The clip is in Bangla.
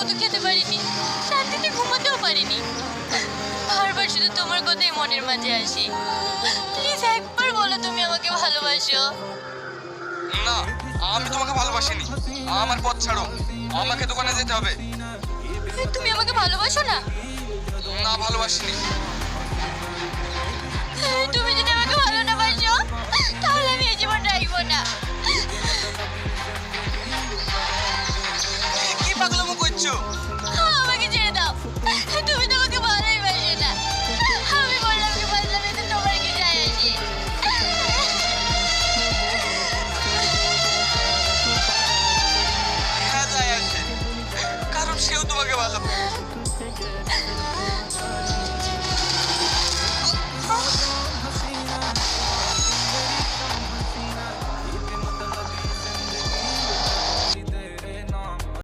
মতো খেতে পারিনি, শান্তিতে ঘুমাতেও পারিনি। বারবার শুধু তোমার কথাই মনের মাঝে আসে। প্লিজ একবার বলো তুমি আমাকে ভালোবাসো। না, আমি তোমাকে ভালোবাসিনি। আমার পথ ছাড়ো, আমাকে দোকানে যেতে হবে। তুমি আমাকে ভালোবাসো না? না, ভালোবাসিনি। তুমি যদি আমাকে ভালো না বাসো তাহলে আমি এই জীবন রাখবো না। কি পাগলামো করছো?